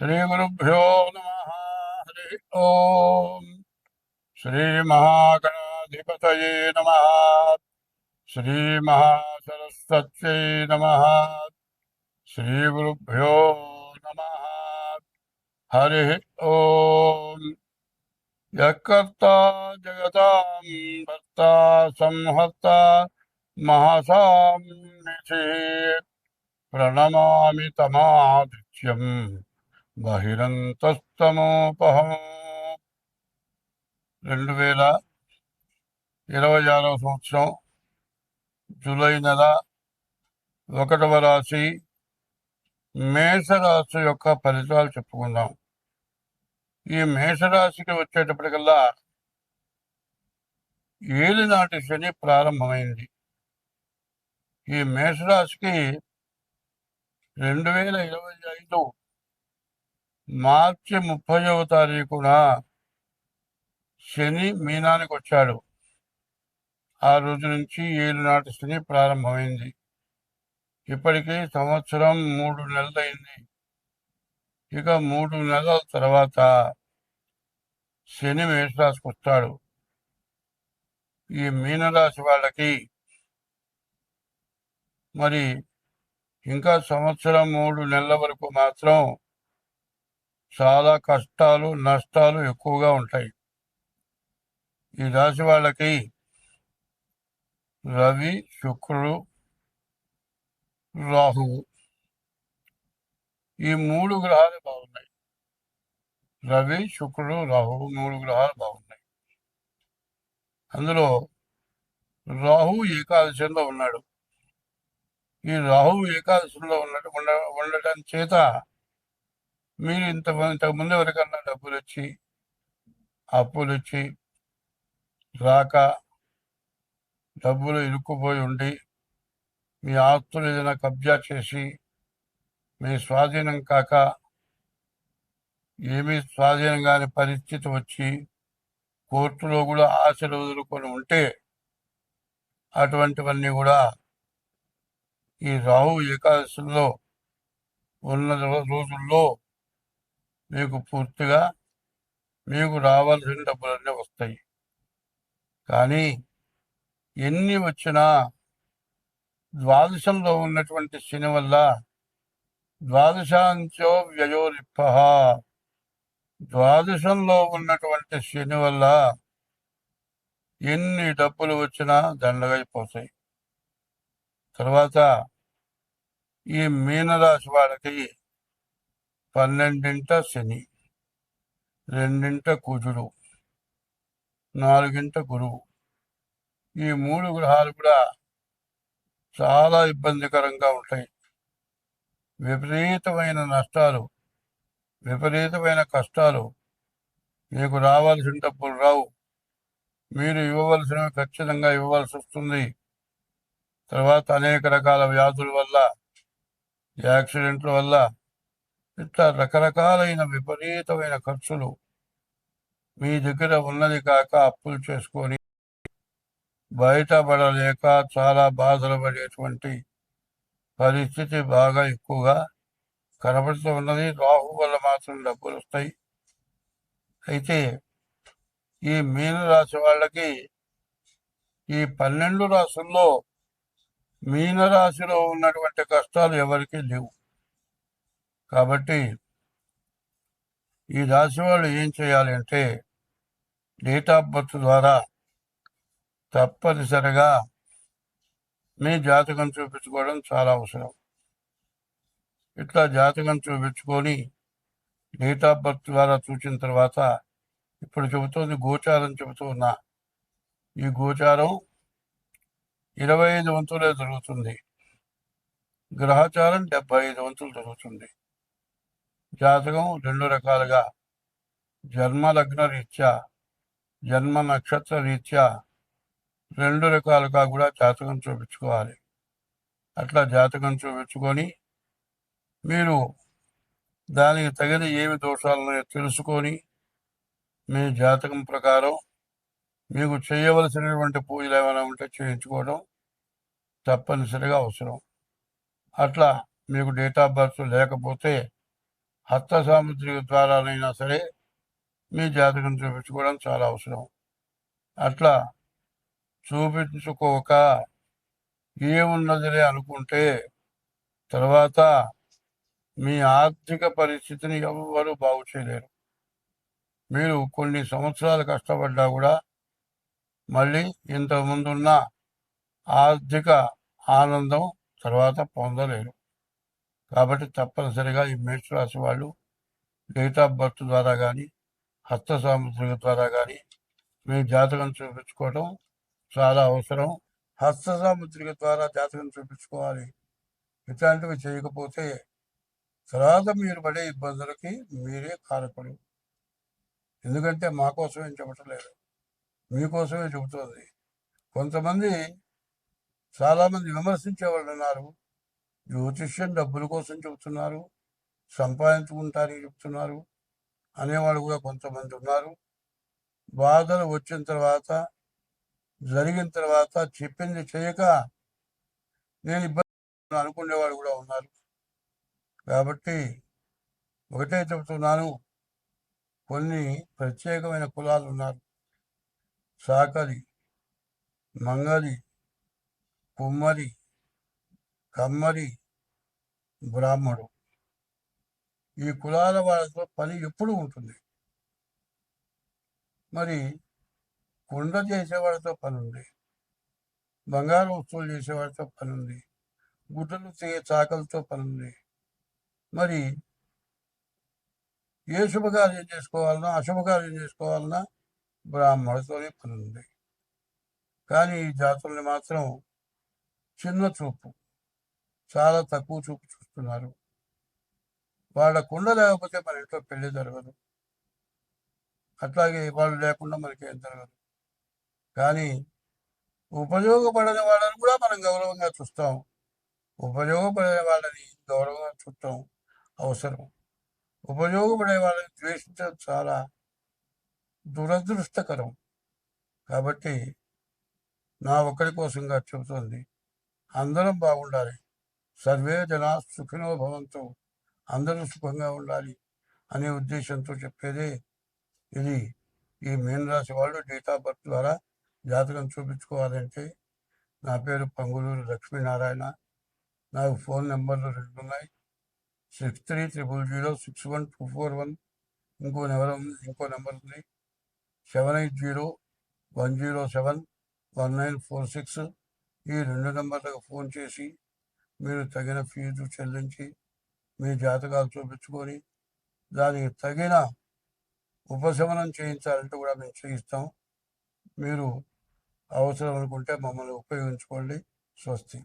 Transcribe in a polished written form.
श्रीगुरुभ्यो नमः। हरि ओम। श्रीमहागणाधिपतये नमः। श्रीमहासरस्वत्यै नमः। श्रीगुरुभ्यो नमः। हरि ओम। यत्कर्ता जगतां भर्ता संहर्ता महासाम्निधि प्रणमामि तमादित्यम् బహిరంతస్తమోపహం. 2026 సంవత్సరం జూలై నెల 1వ రాశి మేషరాశి యొక్క ఫలితాలు చెప్పుకుందాం. ఈ మేషరాశికి వచ్చేటప్పటికల్లా ఏలినాటి శని ప్రారంభమైంది. ఈ మేషరాశికి 2025 మార్చి 30వ తారీఖున శని మీనానికి వచ్చాడు. ఆ రోజు నుంచి ఏలినాటి శని ప్రారంభమైంది. ఇప్పటికీ సంవత్సరం 3 నెలలైంది. ఇక 3 నెలల తర్వాత శని మేషరాశికి వస్తాడు. ఈ మీనరాశి వాళ్ళకి మరి ఇంకా సంవత్సరం 3 నెలల వరకు మాత్రం చాలా కష్టాలు నష్టాలు ఎక్కువగా ఉంటాయి. ఈ రాశి వాళ్ళకి రవి, శుక్రుడు, రాహువు ఈ 3 గ్రహాలు బాగున్నాయి. రవి, శుక్రుడు, రాహువు 3 గ్రహాలు బాగున్నాయి. అందులో రాహువు ఏకాదశంలో ఉన్నాడు. ఈ రాహువు ఏకాదశంలో ఉండటం చేత మీరు ఇంతకుముందు ఎవరికన్నా డబ్బులు వచ్చి అప్పులు వచ్చి రాక డబ్బులు ఇరుక్కుపోయి ఉండి మీ ఆస్తులు ఏదైనా కబ్జా చేసి మీ స్వాధీనం కాక ఏమీ స్వాధీనం కాని పరిస్థితి వచ్చి కోర్టులో కూడా ఆశలు వదులుకొని ఉంటే అటువంటివన్నీ కూడా ఈ రాహు ఏకాదశిలో ఉన్న రోజుల్లో మీకు పూర్తిగా మీకు రావాల్సిన డబ్బులన్నీ వస్తాయి. కానీ ఎన్ని వచ్చినా ద్వాదశంలో ఉన్నటువంటి శని వల్ల ద్వాదశాంచో వ్యయోరిప్ప, ద్వాదశంలో ఉన్నటువంటి శని వల్ల ఎన్ని డబ్బులు వచ్చినా దండగైపోతాయి. తర్వాత ఈ మీనరాశి వాళ్ళకి 12ంట శని, 2ంట కుజుడు, 4ంట గురువు ఈ 3 గ్రహాలు కూడా చాలా ఇబ్బందికరంగా ఉంటాయి. విపరీతమైన నష్టాలు, విపరీతమైన కష్టాలు. మీకు రావాల్సిన డబ్బులు రావు. మీరు ఇవ్వవలసినవి ఖచ్చితంగా ఇవ్వవలసి వస్తుంది. తర్వాత అనేక రకాల వ్యాధుల వల్ల, యాక్సిడెంట్ల వల్ల ఇట్లా రకరకాలైన విపరీతమైన ఖర్చులు. మీ దగ్గర ఉన్నది కాక అప్పులు చేసుకొని బయటపడలేక చాలా బాధలు పడేటువంటి పరిస్థితి బాగా ఎక్కువగా కనబడుతూ ఉన్నది. రాహు వల్ల మాత్రం డబ్బులు వస్తాయి. అయితే ఈ మీనరాశి వాళ్ళకి ఈ 12 రాశుల్లో మీనరాశిలో ఉన్నటువంటి కష్టాలు ఎవరికీ లేవు. కాబట్టి ఈ రాశి వాళ్ళు ఏం చేయాలి అంటే డేట్ ఆఫ్ బర్త్ ద్వారా తప్పనిసరిగా మీ జాతకం చూపించుకోవడం చాలా అవసరం. ఇట్లా జాతకం చూపించుకొని డేట్ ఆఫ్ బర్త్ ద్వారా చూసిన తర్వాత ఇప్పుడు చెబుతోంది గోచారం చెబుతూ ఉన్నా. ఈ గోచారం 25 వంతులే జరుగుతుంది. గ్రహచారం 75 వంతులు జరుగుతుంది. జాతకం 2 రకాలుగా జన్మ లగ్న రీత్యా, జన్మ నక్షత్ర రీత్యా 2 రకాలుగా కూడా జాతకం చూపించుకోవాలి. అట్లా జాతకం చూపించుకొని మీరు దానికి తగిన ఏమి దోషాలను తెలుసుకొని మీ జాతకం ప్రకారం మీకు చేయవలసినటువంటి పూజలు ఏమైనా ఉంటే చేయించుకోవడం తప్పనిసరిగా అవసరం. అట్లా మీకు డేట్ ఆఫ్ బర్త్ లేకపోతే హస్త సాముద్రిక ద్వారానైనా సరే మీ జాతకం చూపించుకోవడం చాలా అవసరం. అట్లా చూపించుకోక ఏమున్నదిలే అనుకుంటే తర్వాత మీ ఆర్థిక పరిస్థితిని ఎవ్వరూ బాగు చేయలేరు. మీరు కొన్ని సంవత్సరాలు కష్టపడ్డా కూడా మళ్ళీ ఇంతకుముందున్న ఆర్థిక ఆనందం తర్వాత పొందలేరు. కాబట్టి తప్పనిసరిగా ఈ మేషరాశి వాళ్ళు డేట్ ఆఫ్ బర్త్ ద్వారా కానీ హస్త సాముద్రిక ద్వారా కానీ మీ జాతకం చూపించుకోవడం చాలా అవసరం. హస్త సాముద్రిక ద్వారా జాతకం చూపించుకోవాలి. ఇట్లాంటివి చేయకపోతే తర్వాత మీరు పడే ఇబ్బందులకి మీరే కారకులు. ఎందుకంటే మా కోసమేం చెప్పటం లేదు, మీకోసమే చెబుతోంది. కొంతమంది చాలామంది విమర్శించే వాళ్ళు ఉన్నారు. జ్యోతిష్యం డబ్బుల కోసం చెబుతున్నారు, సంపాదించుకుంటారని చెప్తున్నారు అనేవాళ్ళు కూడా కొంతమంది ఉన్నారు. బాధలు వచ్చిన తర్వాత, జరిగిన తర్వాత చెప్పింది చేయక నేను ఇబ్బంది అనుకునేవాళ్ళు కూడా ఉన్నారు. కాబట్టి ఒకటే చెబుతున్నాను, కొన్ని ప్రత్యేకమైన కులాలు ఉన్నారు. సాకలి, మంగలి, కుమ్మరి, కమ్మరి, బ్రాహ్మడు. ఈ కులాల వాళ్ళతో పని ఎప్పుడు ఉంటుంది. మరి కుండ చేసేవాడితో పని ఉంది, బంగారం వస్తువులు చేసేవాడితో పని ఉంది, గుడ్డలు చాకలతో పని ఉంది. మరి ఏ శుభకార్యం చేసుకోవాలన్నా అశుభకార్యం చేసుకోవాలన్నా బ్రాహ్మణుడితోనే పని ఉంది. కానీ ఈ జాతుల్ని మాత్రం చిన్న చూపు, చాలా తక్కువ చూపు చూస్తున్నారు. వాళ్ళ కుండ లేకపోతే మన ఇంట్లో పెళ్లి జరగదు, అట్లాగే వాళ్ళు లేకుండా మనకేం జరగదు. కానీ ఉపయోగపడని వాళ్ళని కూడా మనం గౌరవంగా చూస్తాం, ఉపయోగపడే వాళ్ళని గౌరవంగా చూడటం అవసరం. ఉపయోగపడే వాళ్ళని ద్వేషించడం చాలా దురదృష్టకరం. కాబట్టి నా ఒక్కడి కోసంగా చెబుతోంది, అందరం బాగుండాలి. సర్వే జనా సుఖినో భవంతు, అందరూ సుఖంగా ఉండాలి అనే ఉద్దేశంతో చెప్పేదే ఇది. ఈ మీనరాశి వాళ్ళు డేట్ ఆఫ్ బర్త్ ద్వారా జాతకం చూపించుకోవాలంటే నా పేరు పంగులూరు లక్ష్మీనారాయణ. నాకు ఫోన్ నెంబర్లు 2 ఉన్నాయి, 6300061241. ఇంకో నెంబర్ ఉంది 7801071946. ఈ 2 నెంబర్లకు ఫోన్ చేసి మీరు తగిన ఫీజు చెల్లించి మీ జాతకాలు చూపించుకొని దానికి తగిన ఉపశమనం చేయించాలంటే కూడా మేము చేయిస్తాం. మీరు అవసరం అనుకుంటే మమ్మల్ని ఉపయోగించుకోండి. స్వస్తి.